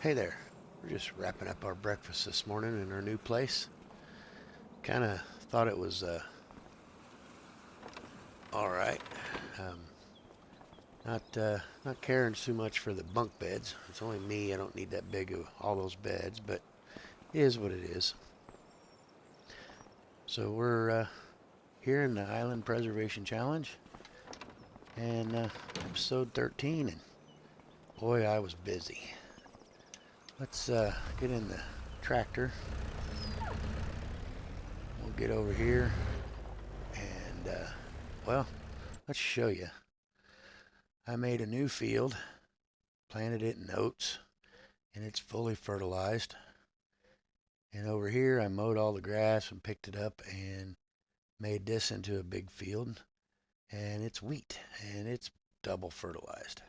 Hey there. We're just wrapping up our breakfast this morning in our new place. Kind of thought it was all right. Um, not caring too much for the bunk beds. It's only me. I don't need that big of all those beds, but it is what it is. So we're here in the Island Preservation Challenge, and episode 13. And boy, I was busy. Let's get in the tractor. We'll get over here, and well, let's show you. I made a new field, planted it in oats, and it's fully fertilized. And over here, I mowed all the grass and picked it up and made this into a big field. And it's wheat, and it's double fertilized.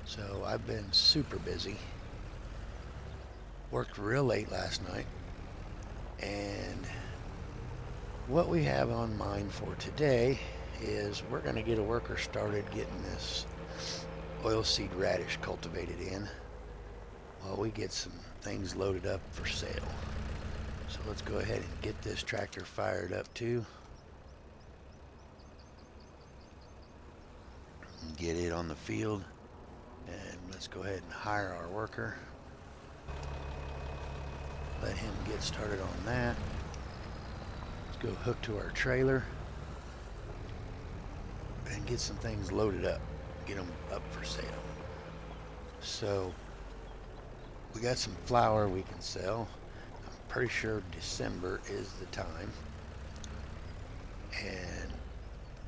So I've been super busy. Worked real late last night. And what we have on mind for today is we're going to get a worker started getting this oilseed radish cultivated in while we get some things loaded up for sale. So let's go ahead and get this tractor fired up too. And get it on the field. And let's go ahead and hire our worker. Let him get started on that. Let's go hook to our trailer and get some things loaded up. Get them up for sale. So we got some flour we can sell. I'm pretty sure December is the time. And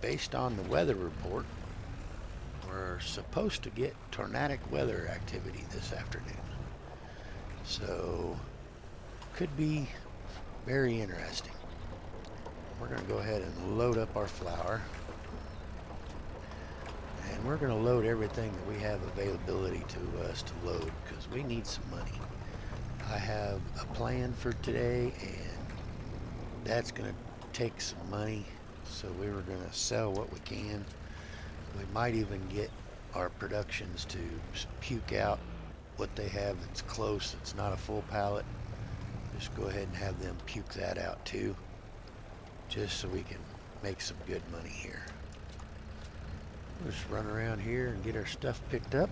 based on the weather report, we're supposed to get tornadic weather activity this afternoon. So could be very interesting. We're going to go ahead and load up our flour. And we're going to load everything that we have availability to us to load because we need some money. I have a plan for today, and that's going to take some money. So we were going to sell what we can. We might even get our productions to puke out what they have that's close. It's not a full pallet. Just go ahead and have them puke that out too, just so we can make some good money here. We'll just run around here and get our stuff picked up.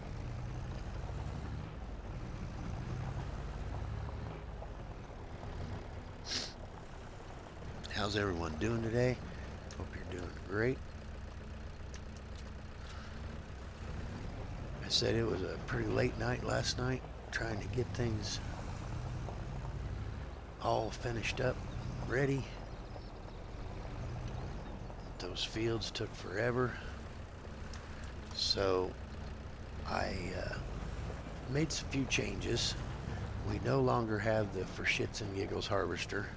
How's everyone doing today? Hope you're doing great. I said it was a pretty late night last night, trying to get things all finished up, ready. Those fields took forever. So I made some few changes. We no longer have the For Shits and Giggles harvester.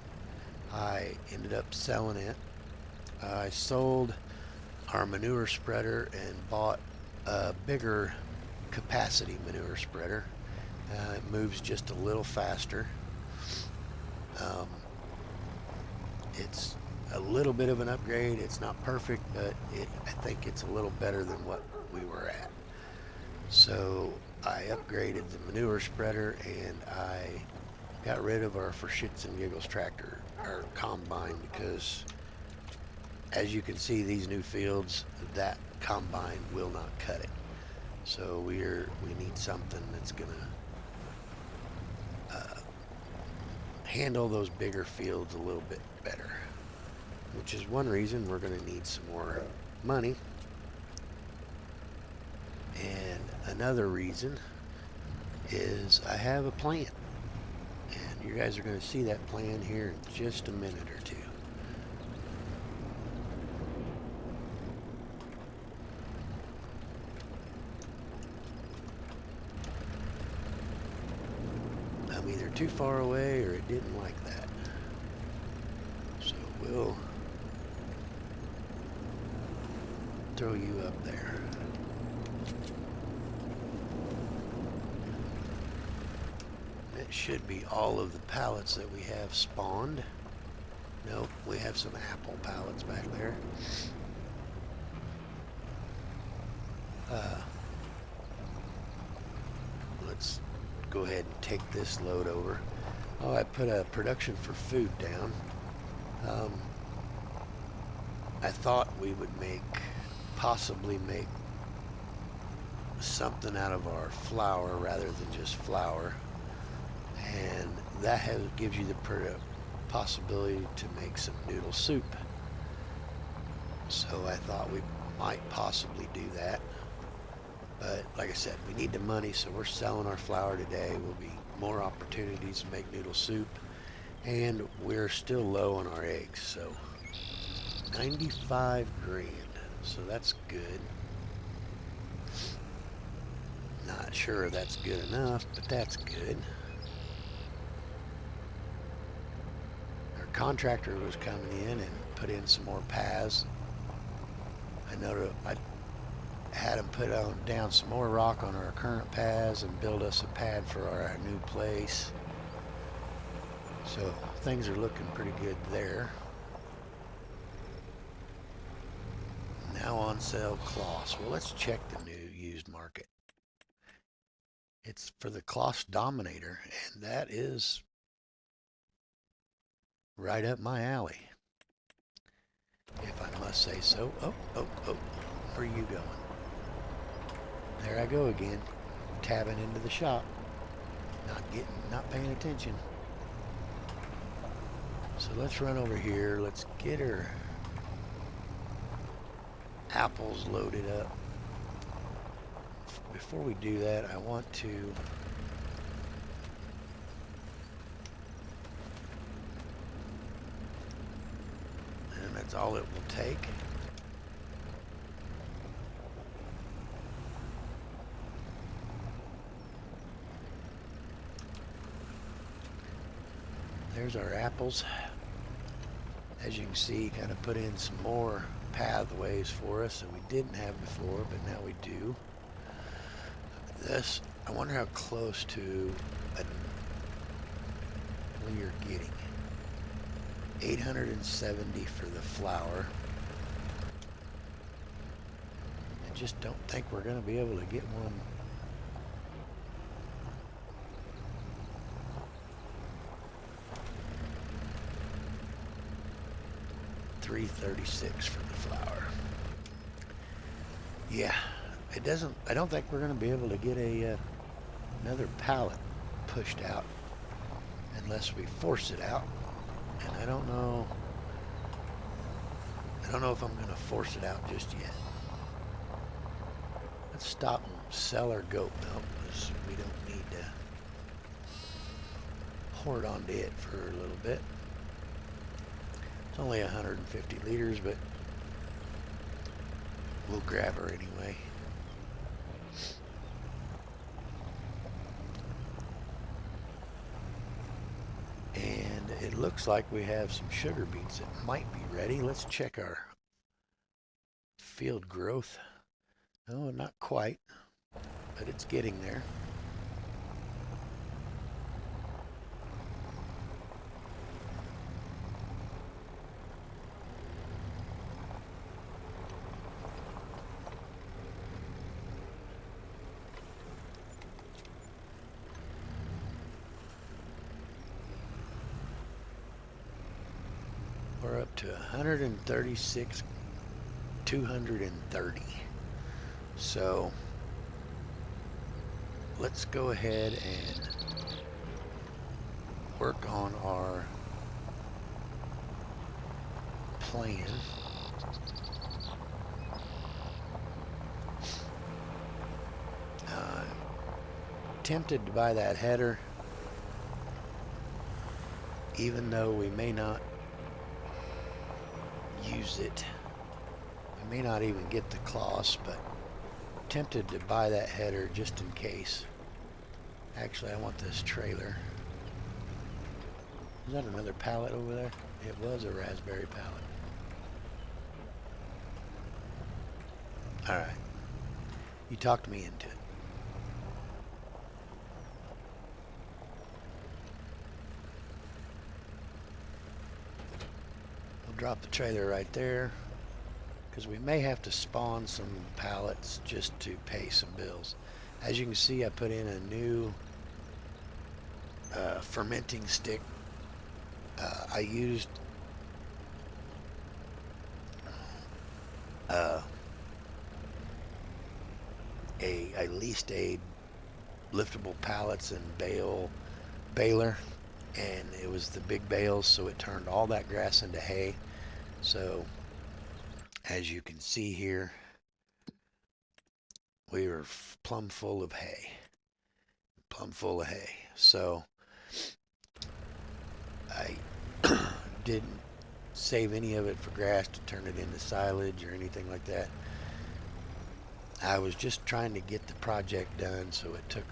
I ended up selling it. I sold our manure spreader and bought a bigger capacity manure spreader. It moves just a little faster. It's a little bit of an upgrade. It's not perfect, but I think it's a little better than what we were at. So I upgraded the manure spreader, and I got rid of our For Shits and Giggles tractor, our combine, because as you can see, these new fields, that combine will not cut it. So we need something that's gonna handle those bigger fields a little bit better, which is one reason we're gonna need some more money. And another reason is I have a plan, and you guys are going to see that plan here in just a minute or two. I'm either too far away or it didn't like that. So we'll throw you up there. It should be all of the pallets that we have spawned. Nope, we have some apple pallets back there. Let's go go ahead and take this load over. Oh, I put a production for food down. I thought we would possibly make something out of our flour rather than just flour, and that gives you the possibility to make some noodle soup. So I thought we might possibly do that, but like I said, we need the money, so we're selling our flour today. Will be more opportunities to make noodle soup, and we're still low on our eggs, so 95 grand, so that's good. Not sure that's good enough, but that's good. Our contractor was coming in and put in some more paths. I noticed I had him put down some more rock on our current paths and build us a pad for our new place. So things are looking pretty good there. Now on sale cloths. Well, let's check the new used market. It's for the cloth dominator, and that is right up my alley, if I must say so. Oh, where are you going? There I go again, tabbing into the shop, not paying attention. So let's run over here. Let's get her apples loaded up. Before we do that, I want to and that's all it will take. There's our apples. As you can see, kind of put in some more pathways for us that we didn't have before, but now we do. This, I wonder how close to we are getting. 870 for the flour. I just don't think we're going to be able to get one. $3.36 for the flour. Yeah, it doesn't. I don't think we're going to be able to get another pallet pushed out unless we force it out. And I don't know if I'm going to force it out just yet. Let's stop and sell our goat milk because we don't need to hoard onto it for a little bit. It's only 150 liters, but we'll grab her anyway. And it looks like we have some sugar beets that might be ready. Let's check our field growth. Oh, not quite, but it's getting there. We're up to 136, 230. So let's go ahead and work on our plan. Tempted to buy that header, even though we may not use it. We may not even get the cloths, but tempted to buy that header just in case. Actually, I want this trailer. Is that another pallet over there? It was a raspberry pallet. All right. You talked me into it. We'll drop the trailer right there because we may have to spawn some pallets just to pay some bills. As you can see, I put in a new fermenting stick. I used uh, I leased a liftable pallets and baler, and it was the big bales, so it turned all that grass into hay. So as you can see here, we were plumb full of hay, plumb full of hay. So I didn't save any of it for grass to turn it into silage or anything like that. I was just trying to get the project done, so it took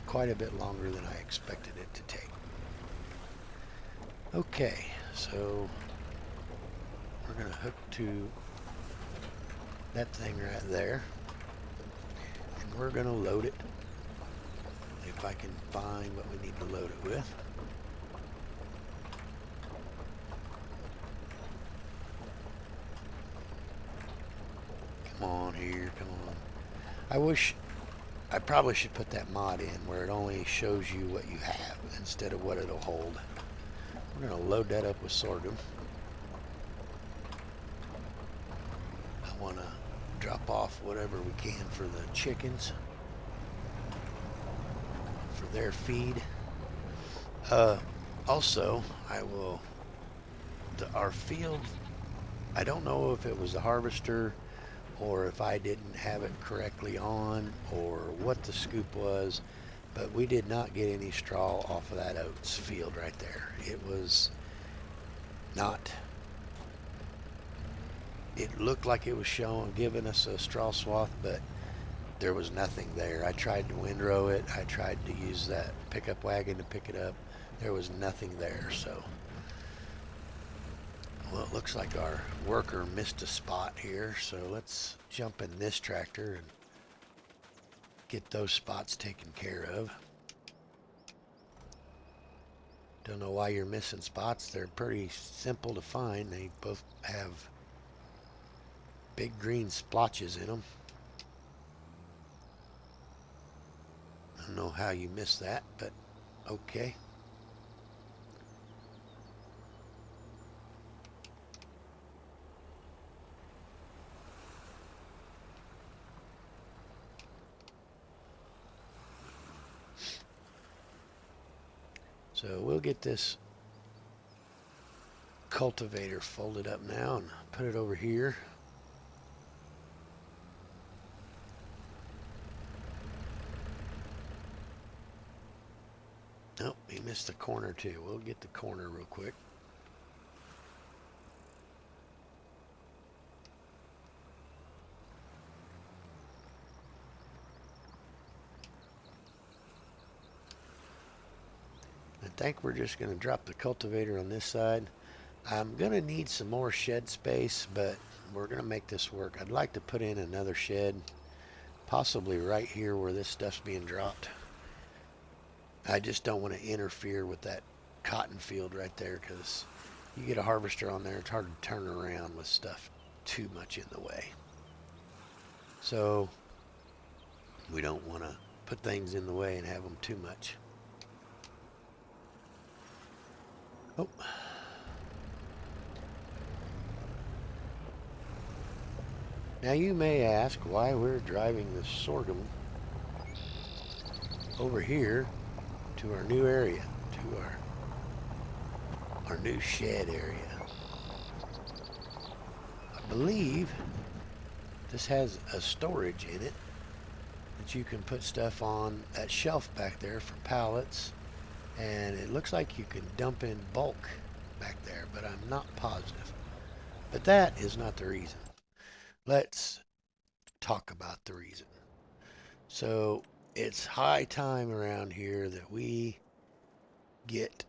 quite a bit longer than I expected it to take. Okay, so we're going to hook to that thing right there, and we're going to load it, if I can find what we need to load it with. Come on here, come on. I probably should put that mod in where it only shows you what you have instead of what it'll hold. We're going to load that up with sorghum. I want to drop off whatever we can for the chickens, for their feed. Also, our field, I don't know if it was the harvester or if I didn't have it correctly on or what the scoop was, but we did not get any straw off of that oats field right there. It was not, it looked like it was giving us a straw swath, but there was nothing there. I tried to windrow it. I tried to use that pickup wagon to pick it up. There was nothing there. So, well, it looks like our worker missed a spot here. So let's jump in this tractor and get those spots taken care of. Don't know why you're missing spots. They're pretty simple to find. They both have big green splotches in them. I don't know how you missed that, but okay. So we'll get this cultivator folded up now and put it over here. Nope, he missed the corner too. We'll get the corner real quick. I think we're just going to drop the cultivator on this side. I'm going to need some more shed space, but we're going to make this work. I'd like to put in another shed, possibly right here where this stuff's being dropped. I just don't want to interfere with that cotton field right there, because you get a harvester on there, it's hard to turn around with stuff too much in the way. So we don't want to put things in the way and have them too much. Oh. Now you may ask why we're driving this sorghum over here to our new area, to our new shed area. I believe this has a storage in it that you can put stuff on that shelf back there for pallets, and it looks like you can dump in bulk back there, but I'm not positive. But that is not the reason. Let's talk about the reason. So it's high time around here that we get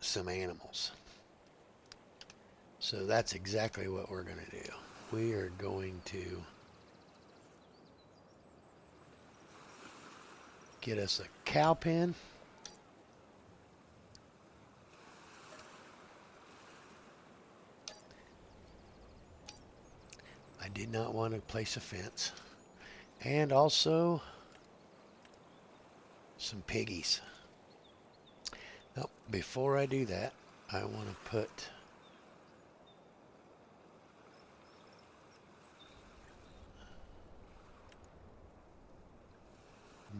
some animals. So that's exactly what we're going to do. We are going to get us a cow pen. I did not want to place a fence. And also some piggies. Oh, before I do that, I want to put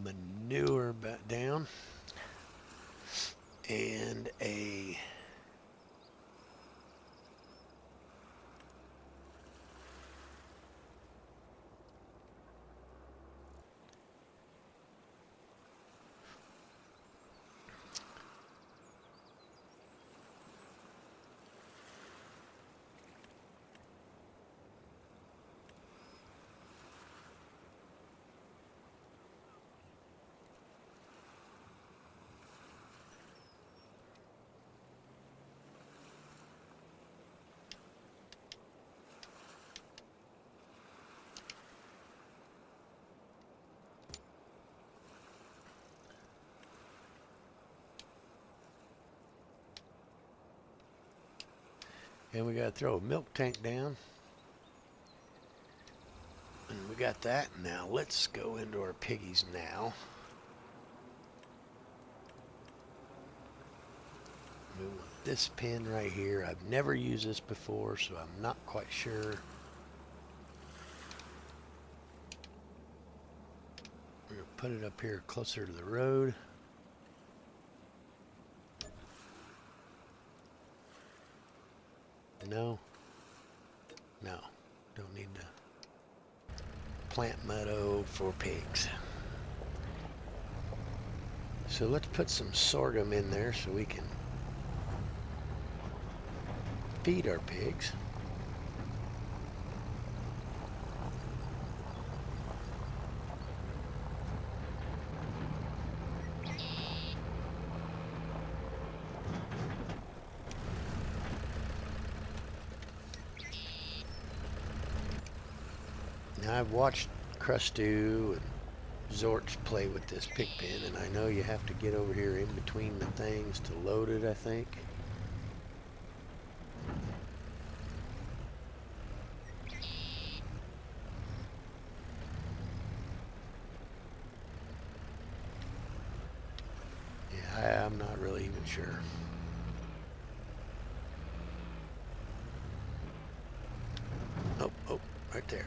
manure back down and a and we got to throw a milk tank down. And we got that. Now let's go into our piggies now. We want this pen right here. I've never used this before, so I'm not quite sure. We're going to put it up here closer to the road. No. No. Don't need to plant meadow for pigs. So let's put some sorghum in there so we can feed our pigs. Now I've watched Crustu and Zorch play with this pig pen, and I know you have to get over here in between the things to load it, I think. Yeah, I'm not really even sure. Oh, right there.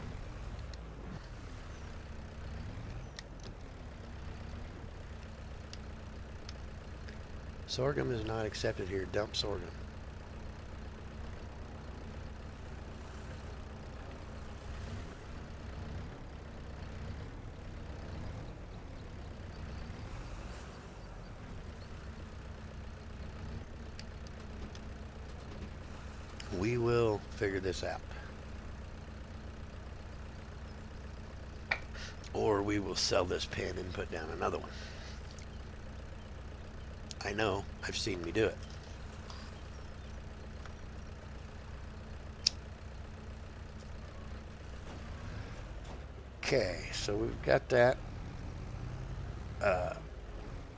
Sorghum is not accepted here. Dump sorghum. We will figure this out. Or we will sell this pen and put down another one. I know, I've seen me do it. Okay, so we've got that.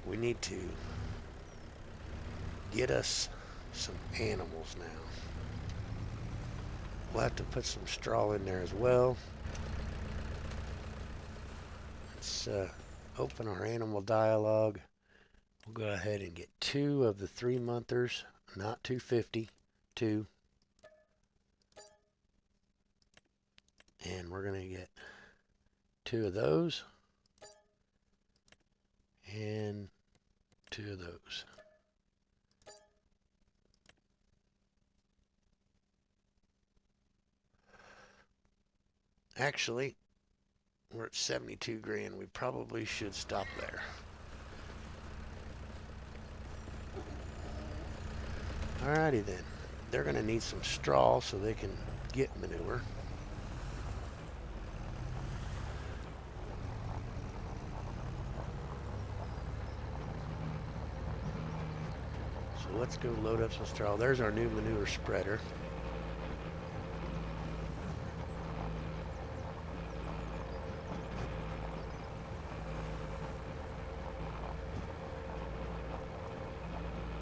We need to get us some animals now. We'll have to put some straw in there as well. Let's open our animal dialogue. We'll go ahead and get 2 of the 3-monthers, not 250, 2. And we're going to get 2 of those and 2 of those. Actually, we're at 72 grand. We probably should stop there. Alrighty then. They're going to need some straw so they can get manure. So let's go load up some straw. There's our new manure spreader.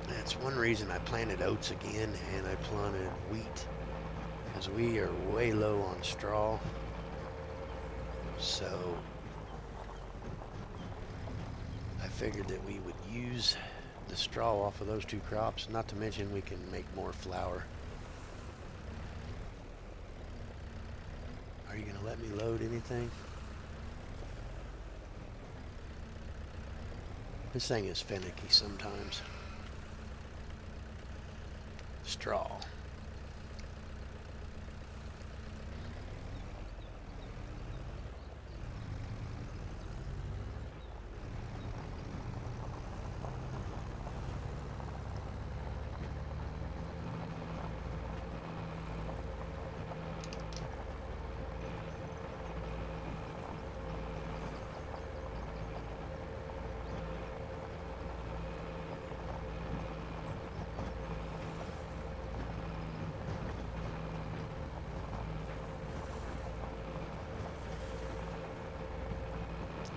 That's one reason I planted oats again and I planted wheat, because we are way low on straw. So I figured that we would use the straw off of those two crops. Not to mention we can make more flour. Are you going to let me load anything? This thing is finicky sometimes. Straw.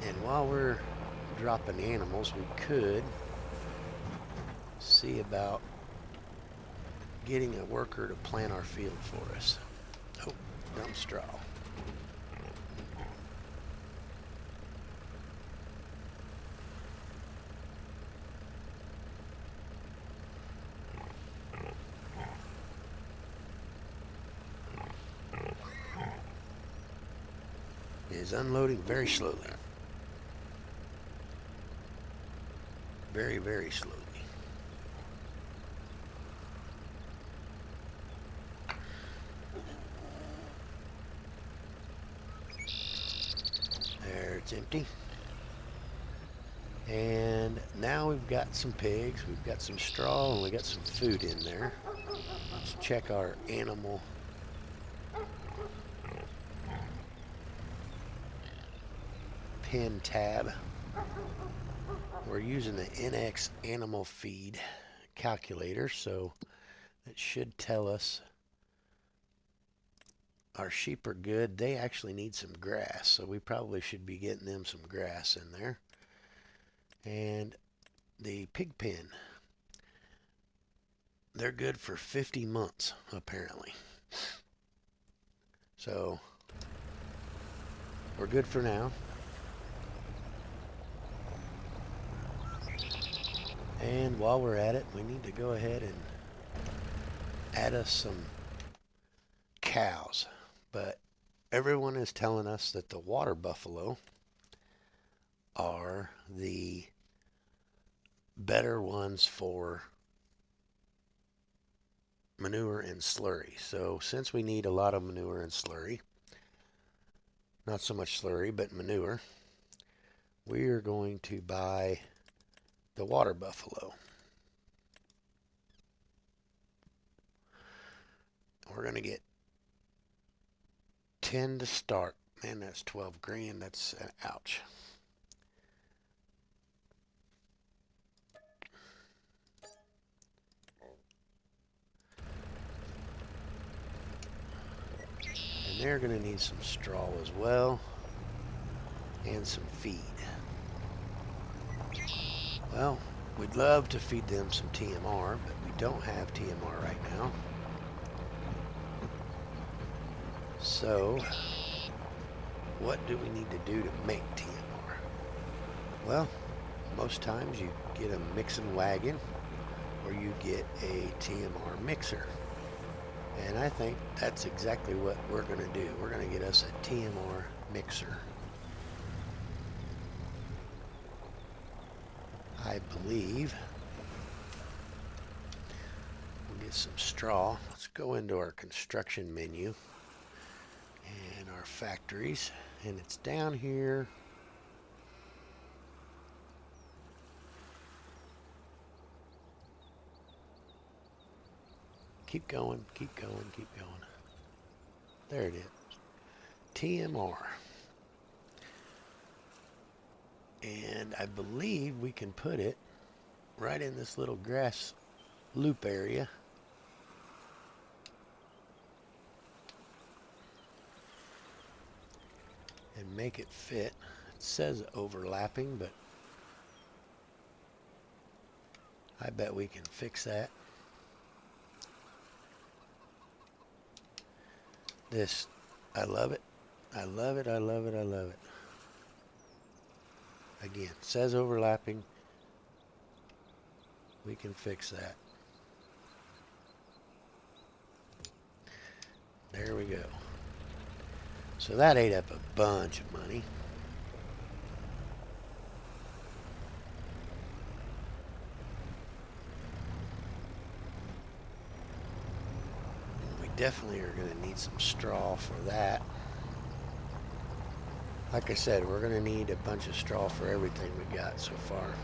And while we're dropping animals, we could see about getting a worker to plant our field for us. Oh, dump straw. It is unloading very slowly. Very, very slowly. There, it's empty. And now we've got some pigs, we've got some straw, and we got some food in there. Let's check our animal pen tab. We're using the NX animal feed calculator, so it should tell us our sheep are good. They actually need some grass, so we probably should be getting them some grass in there. And the pig pen, they're good for 50 months apparently. So we're good for now. And while we're at it, we need to go ahead and add us some cows. But everyone is telling us that the water buffalo are the better ones for manure and slurry. So since we need a lot of manure and slurry, not so much slurry, but manure, we are going to buy the water buffalo. We're going to get 10 to start. Man, that's 12 grand. That's ouch. And they're going to need some straw as well, and some feed. Well, we'd love to feed them some TMR, but we don't have TMR right now. So, what do we need to do to make TMR? Well, most times you get a mixing wagon or you get a TMR mixer. And I think that's exactly what we're going to do. We're going to get us a TMR mixer. I believe we'll get some straw. Let's go into our construction menu and our factories, and it's down here. Keep going, keep going, keep going. There it is. TMR. And I believe we can put it right in this little grass loop area. And make it fit. It says overlapping, but I bet we can fix that. This, I love it. I love it, I love it, I love it. Again, it says overlapping. We can fix that. There we go. So that ate up a bunch of money. We definitely are going to need some straw for that. Like I said, we're going to need a bunch of straw for everything we got so far.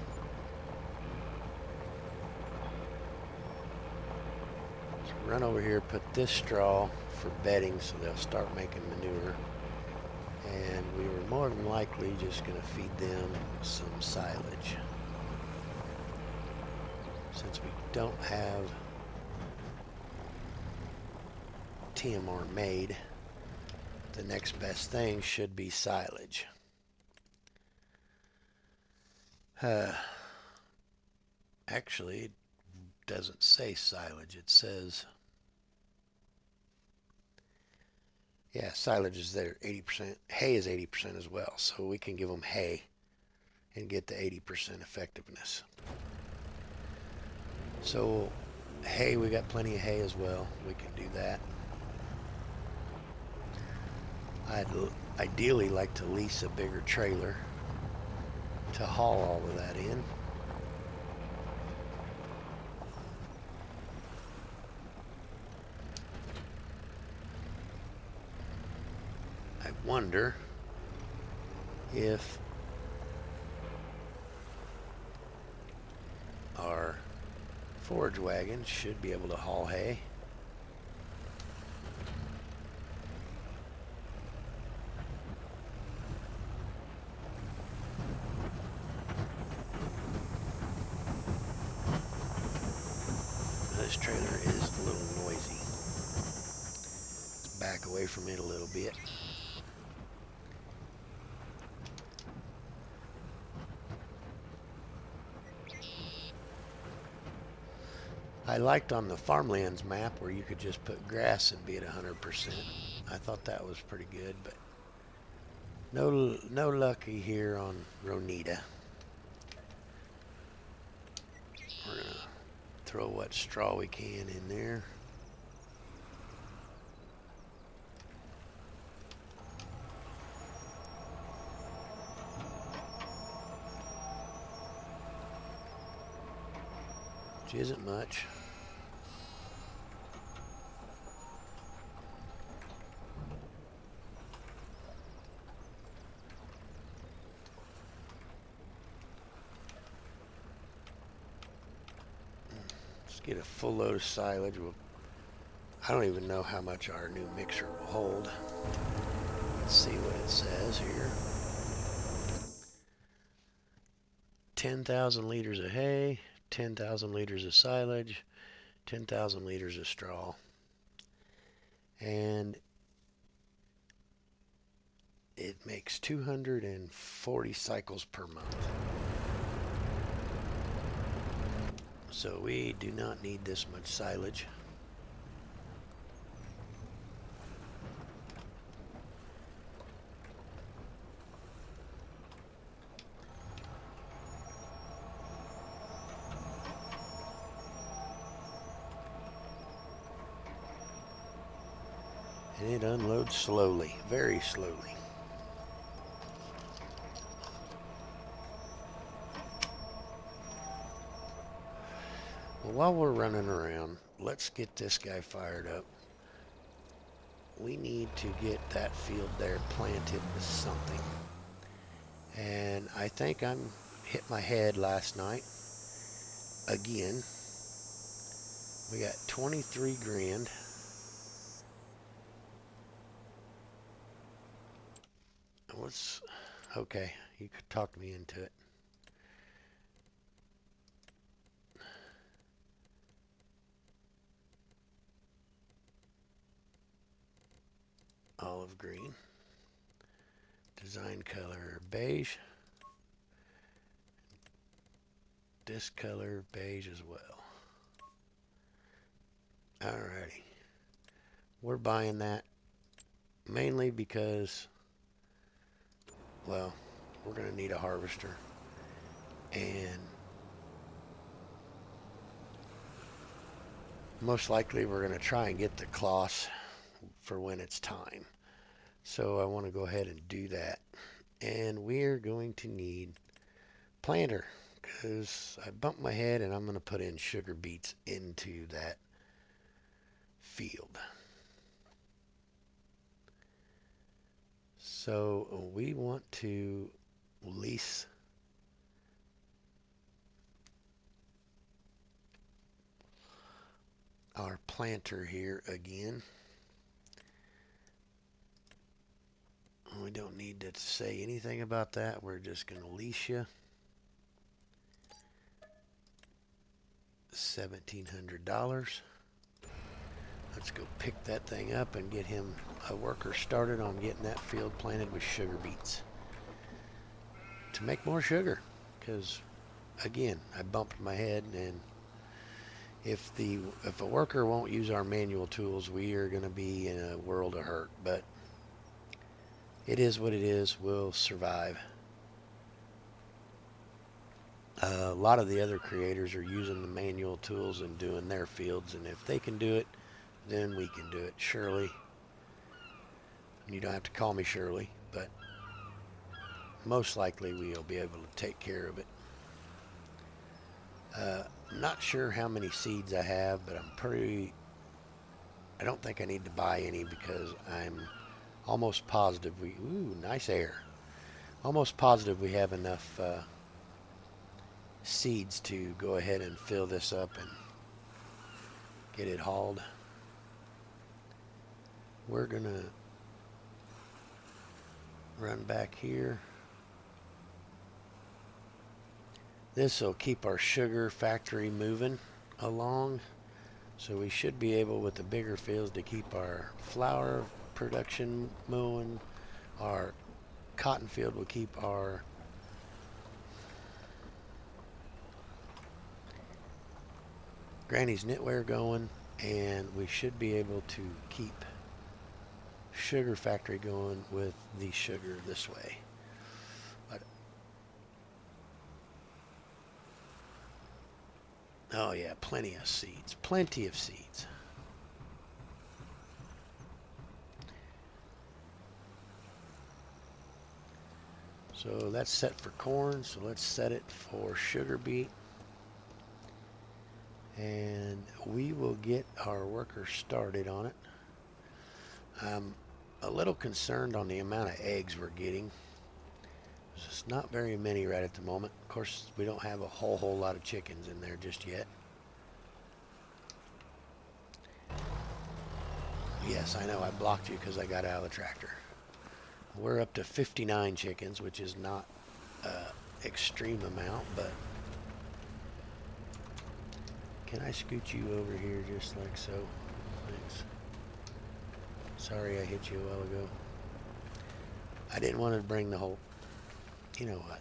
So run over here, put this straw for bedding so they'll start making manure. And we were more than likely just going to feed them some silage. Since we don't have TMR made, the next best thing should be silage. Actually, it doesn't say silage. It says, yeah, silage is there, 80%. Hay is 80% as well. So we can give them hay and get the 80% effectiveness. So hay, we got plenty of hay as well. We can do that. I'd ideally like to lease a bigger trailer to haul all of that in. I wonder if our forage wagon should be able to haul hay. This trailer is a little noisy. Let's back away from it a little bit. I liked on the farmlands map where you could just put grass and be at 100%. I thought that was pretty good, but no lucky here on Ronida. We're gonna throw what straw we can in there. Which isn't much. Let's get a full load of silage. I don't even know how much our new mixer will hold. Let's see what it says here. 10,000 liters of hay, 10,000 liters of silage, 10,000 liters of straw. And it makes 240 cycles per month. So we do not need this much silage. And it unloads slowly, very slowly. Well, while we're running around, let's get this guy fired up. We need to get that field there planted with something. And I think I'm hit my head last night again. We got 23 grand. Okay, you could talk me into it. Olive green. Design color beige. This color beige as well. Alrighty. We're buying that mainly because, well, we're going to need a harvester. And most likely we're going to try and get the cloths for when it's time. So I want to go ahead and do that. And we're going to need planter because I bumped my head and I'm going to put in sugar beets into that field. So we want to lease our planter here again. We don't need to say anything about that. We're just going to lease you $1,700. Let's go pick that thing up and get him a worker started on getting that field planted with sugar beets to make more sugar. Because again, I bumped my head, and if a worker won't use our manual tools, we are going to be in a world of hurt. But it is what it is. We'll survive. A lot of the other creators are using the manual tools and doing their fields, and if they can do it, then we can do it. Shirley, you don't have to call me Shirley, but most likely we'll be able to take care of it. I'm not sure how many seeds I have, but I don't think I need to buy any because I'm almost positive ooh, nice air. Almost positive we have enough seeds to go ahead and fill this up and get it hauled. We're gonna run back here. This will keep our sugar factory moving along, so we should be able, with the bigger fields, to keep our flour production moving. Our cotton field will keep our Granny's knitwear going, and we should be able to keep sugar factory going with the sugar this way. But oh yeah, plenty of seeds. Plenty of seeds. So that's set for corn, so let's set it for sugar beet. And we will get our workers started on it. I'm a little concerned on the amount of eggs we're getting. It's not very many right at the moment. Of course, we don't have a whole lot of chickens in there just yet. Yes, I know I blocked you because I got out of the tractor. We're up to 59 chickens, which is not an extreme amount, but can I scoot you over here just like so? Thanks. Sorry I hit you a while ago. I didn't want to bring the whole... You know what?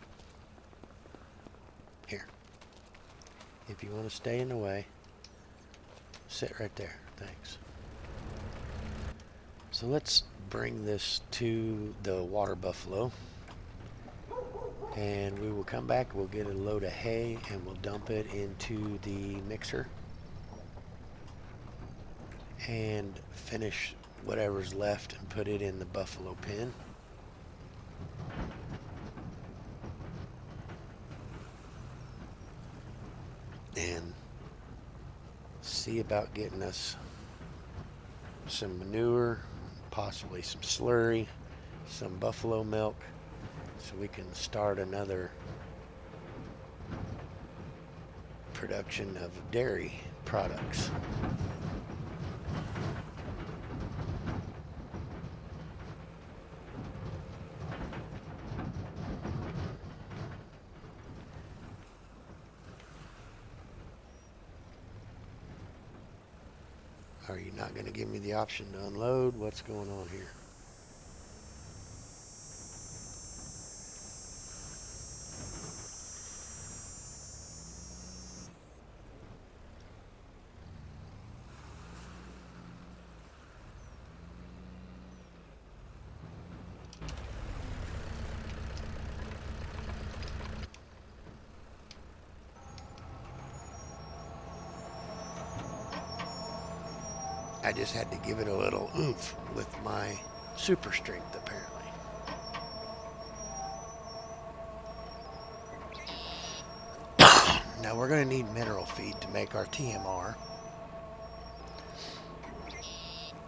Here. If you want to stay in the way, sit right there. Thanks. So let's bring this to the water buffalo. And we will come back, we'll get a load of hay, and we'll dump it into the mixer. And finish whatever's left and put it in the buffalo pen. And see about getting us some manure, possibly some slurry, some buffalo milk, so we can start another production of dairy products. Are you not going to give me the option to unload? What's going on here? I just had to give it a little oomph with my super strength, apparently. Now we're going to need mineral feed to make our TMR.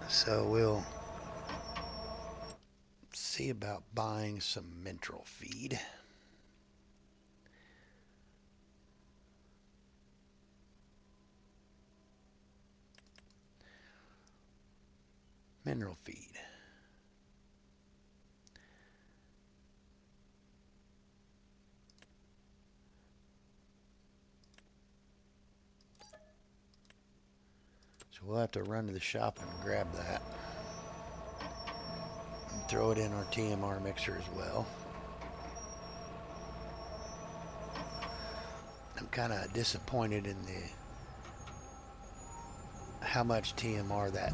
So we'll see about buying some mineral feed. Mineral feed. So we'll have to run to the shop and grab that. And throw it in our TMR mixer as well. I'm kind of disappointed in how much TMR that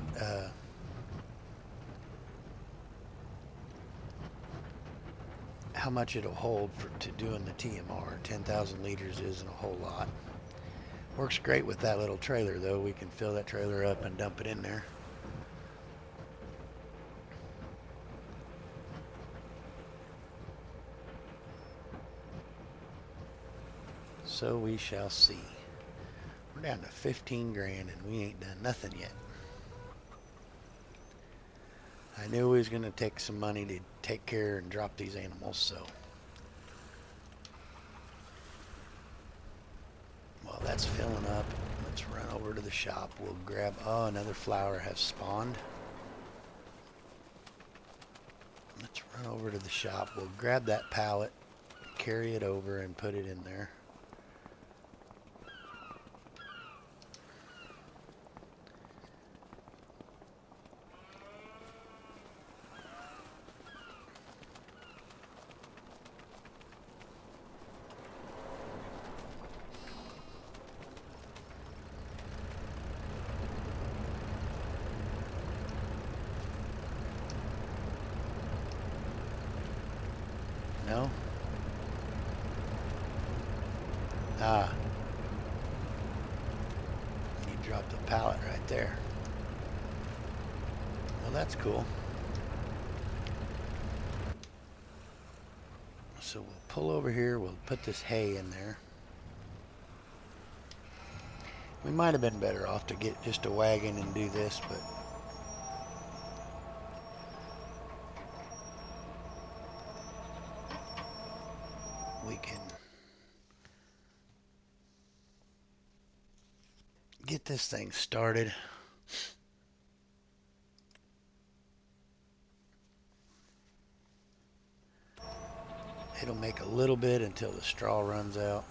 how much it'll hold to doing the TMR. 10,000 liters isn't a whole lot. Works great with that little trailer though. We can fill that trailer up and dump it in there. So we shall see. We're down to 15 grand and we ain't done nothing yet. I knew we was going to take some money to take care and drop these animals, so. While that's filling up, let's run over to the shop. We'll grab, oh, another flower has spawned. Let's run over to the shop. We'll grab that pallet, carry it over and put it in there. No? Ah. You dropped a pallet right there. Well, that's cool. So we'll pull over here. We'll put this hay in there. We might have been better off to get just a wagon and do this, but we can get this thing started. It'll make a little bit until the straw runs out.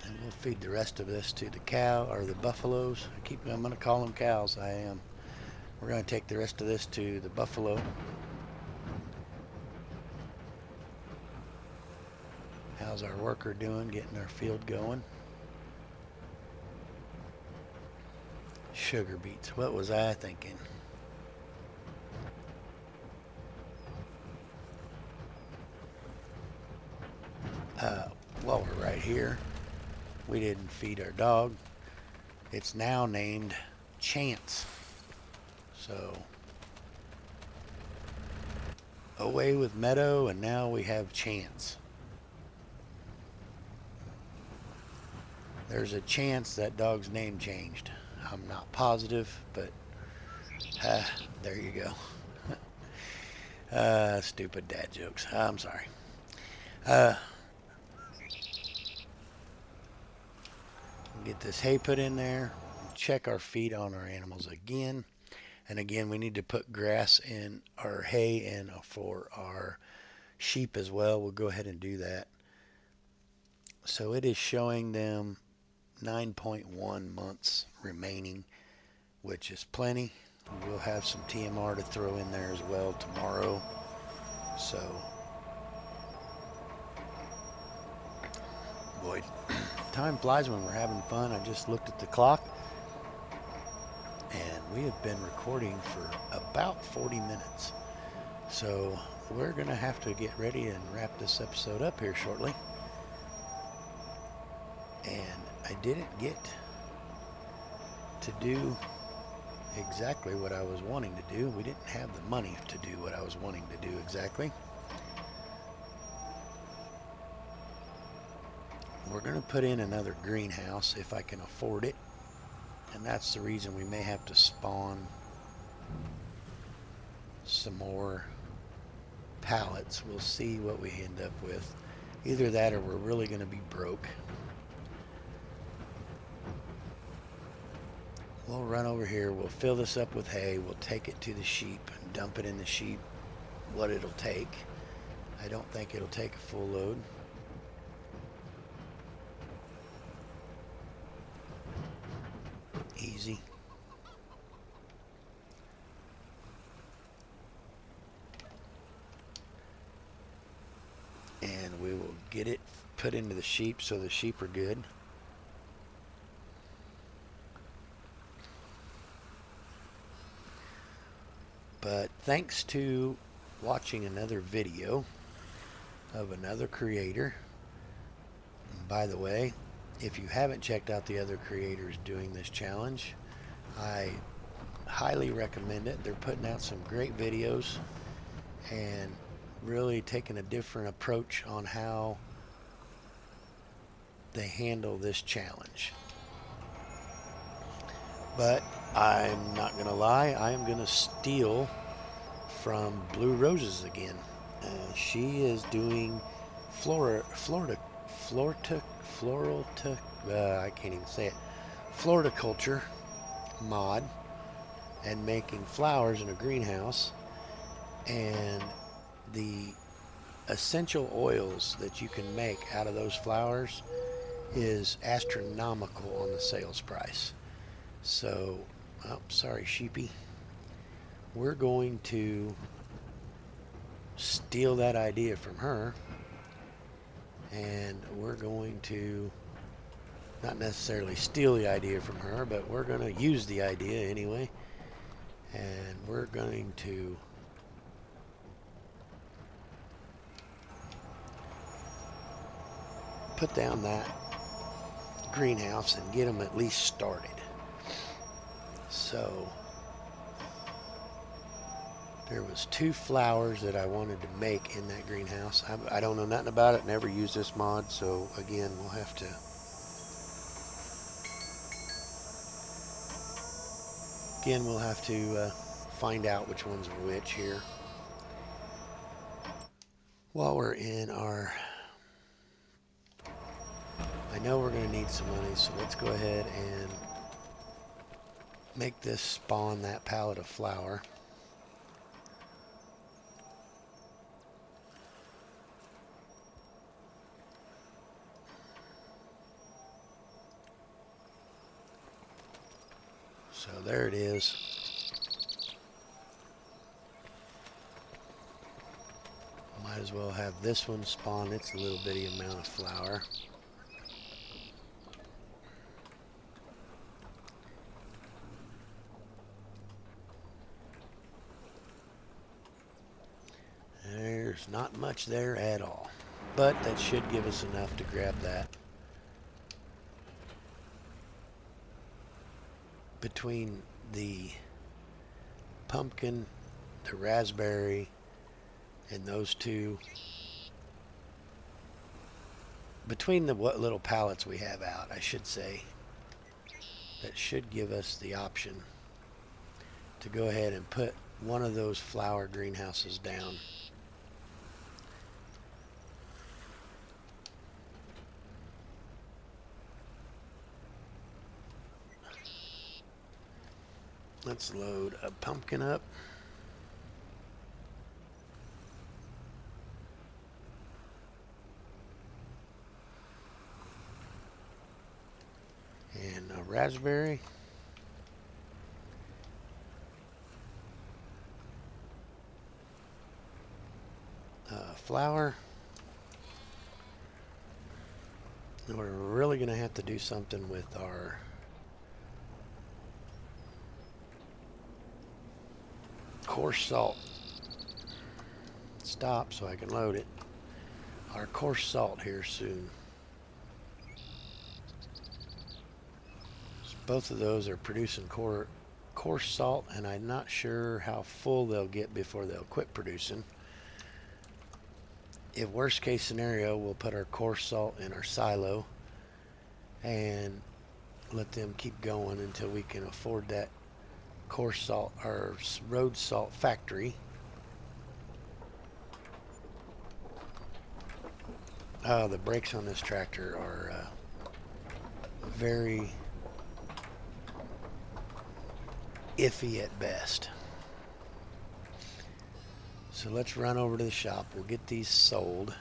And we'll feed the rest of this to the cow or the buffaloes. I'm going to call them cows. I am. We're going to take the rest of this to the buffalo. How's our worker doing getting our field going? Sugar beets. What was I thinking? While we're right here, we didn't feed our dog. It's now named Chance. So away with Meadow, and now we have Chance. There's a chance that dog's name changed. I'm not positive, but there you go. Stupid dad jokes. I'm sorry. Get this hay put in there. Check our feed on our animals again. And again, we need to put grass in our hay in for our sheep as well. We'll go ahead and do that. So it is showing them 9.1 months remaining, which is plenty. We'll have some TMR to throw in there as well tomorrow. So, boy, time flies when we're having fun. I just looked at the clock, and we have been recording for about 40 minutes. So we're going to have to get ready and wrap this episode up here shortly. And I didn't get to do exactly what I was wanting to do. We didn't have the money to do what I was wanting to do exactly. We're going to put in another greenhouse if I can afford it. And that's the reason we may have to spawn some more pallets. We'll see what we end up with. Either that or we're really going to be broke. We'll run over here. We'll fill this up with hay. We'll take it to the sheep and dump it in the sheep what it'll take. I don't think it'll take a full load. Easy. And we will get it put into the sheep so the sheep are good. But thanks to watching another video of another creator. And by the way, if you haven't checked out the other creators doing this challenge, I highly recommend it. They're putting out some great videos and really taking a different approach on how they handle this challenge. But I'm not gonna lie, I am gonna steal from Blue Roses again. She is doing I can't even say it, floriculture mod and making flowers in a greenhouse, and the essential oils that you can make out of those flowers is astronomical on the sales price. So, oh, sorry, sheepy. We're going to steal that idea from her, and we're going to not necessarily steal the idea from her, but we're going to use the idea anyway, and we're going to put down that greenhouse and get them at least started. So there was 2 flowers that I wanted to make in that greenhouse. I don't know nothing about it, never used this mod, so again, we'll have to find out which ones are which here. While we're in our, I know we're going to need some money, so let's go ahead and make this spawn that pallet of flour. So there it is. Might as well have this one spawn its little bitty amount of flour. There's not much there at all, but that should give us enough to grab that. Between the pumpkin, the raspberry, and those 2, between the what little pallets we have out, I should say, that should give us the option to go ahead and put one of those flower greenhouses down. Let's load a pumpkin up. And a raspberry. Flour. And we're really going to have to do something with our coarse salt. Stop so I can load it. Our coarse salt here soon. Both of those are producing coarse salt, and I'm not sure how full they'll get before they'll quit producing. If worst case scenario, we'll put our coarse salt in our silo and let them keep going until we can afford that coarse salt or road salt factory. The brakes on this tractor are very iffy at best. So let's run over to the shop. We'll get these sold.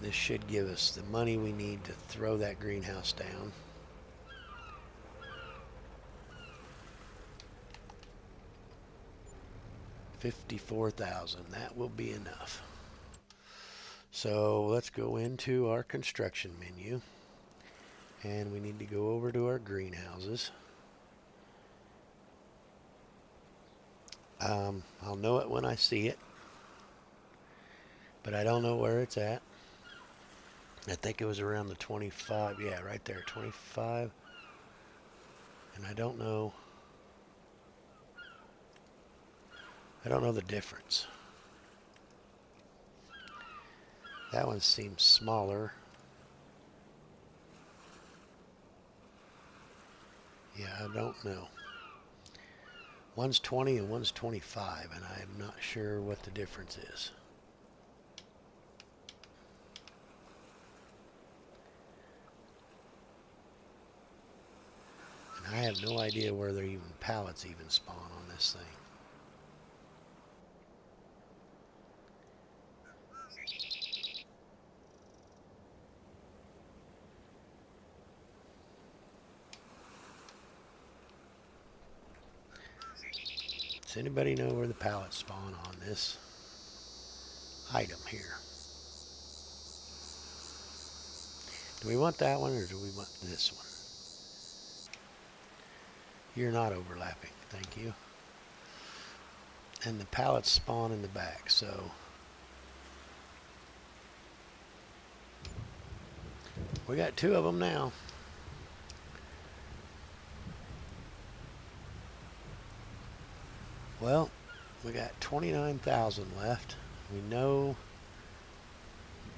This should give us the money we need to throw that greenhouse down. $54,000. That will be enough. So let's go into our construction menu, and we need to go over to our greenhouses. I'll know it when I see it, but I don't know where it's at. I think it was around the 25. Yeah, right there, 25. And I don't know the difference. That one seems smaller. Yeah, I don't know. One's 20 and one's 25, and I'm not sure what the difference is. And I have no idea where there even pallets even spawn on this thing. Does anybody know where the pallets spawn on this item here? Do we want that one or do we want this one? You're not overlapping, thank you. And the pallets spawn in the back, so we got two of them now. Well, we got 29,000 left. We know,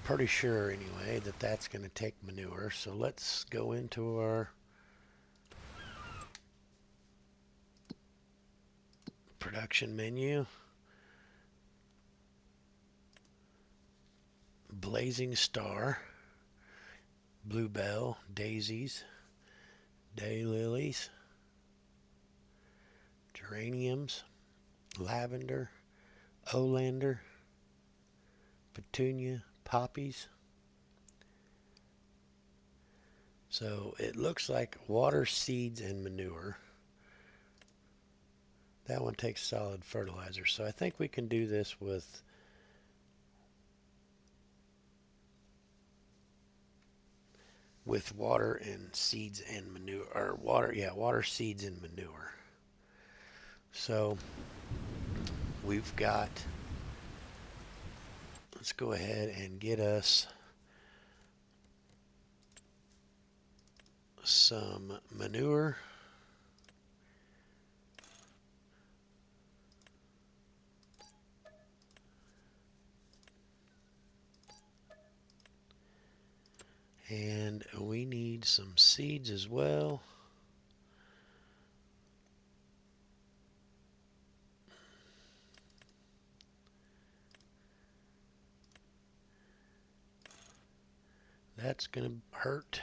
pretty sure anyway, that that's going to take manure. So let's go into our production menu. Blazing Star, Bluebell, Daisies, Daylilies, Geraniums, Lavender, Oleander, Petunia, Poppies. So it looks like water, seeds, and manure. That one takes solid fertilizer. So I think we can do this with water and seeds and manure, or water, seeds, and manure. So we've got, let's go ahead and get us some manure. And we need some seeds as well. That's going to hurt.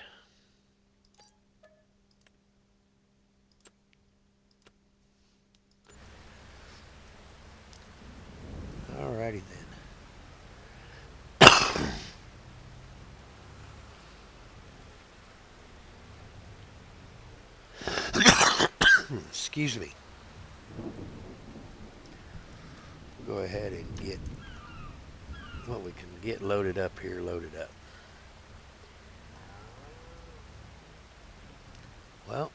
Alrighty then. Excuse me. We'll go ahead and get what we can get loaded up here, loaded up. Well,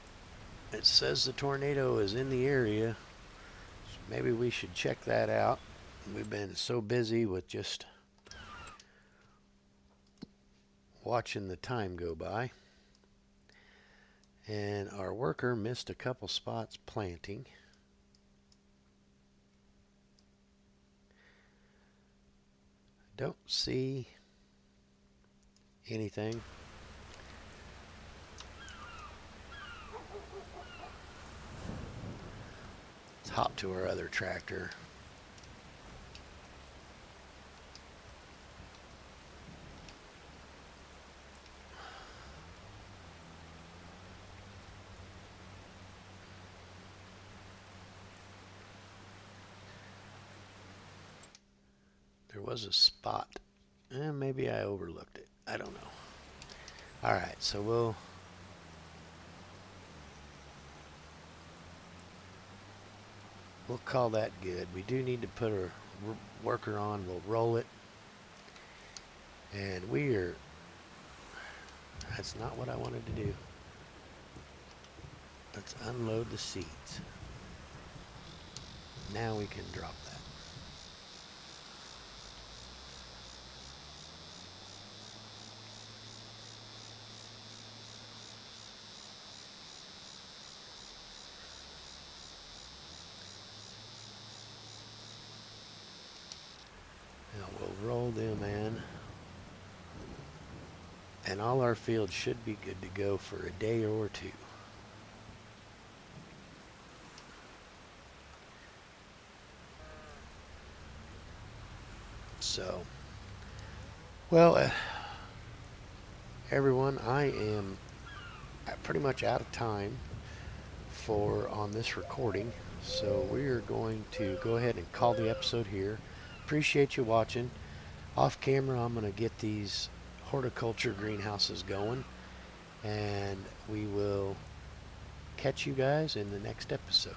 it says the tornado is in the area. maybe we should check that out. We've been so busy with just watching the time go by. And our worker missed a couple spots planting. Don't see anything. Let's hop to our other tractor. There was a spot. Maybe I overlooked it. I don't know. All right, so we'll call that good. We do need to put a worker on. We'll roll it. And that's not what I wanted to do. Let's unload the seeds. Now we can drop that. Now we'll roll them in. And all our fields should be good to go for a day or two. So, well, everyone, I am pretty much out of time on this recording. So we are going to go ahead and call the episode here. Appreciate you watching. Off camera, I'm going to get these horticulture greenhouses going, and we will catch you guys in the next episode.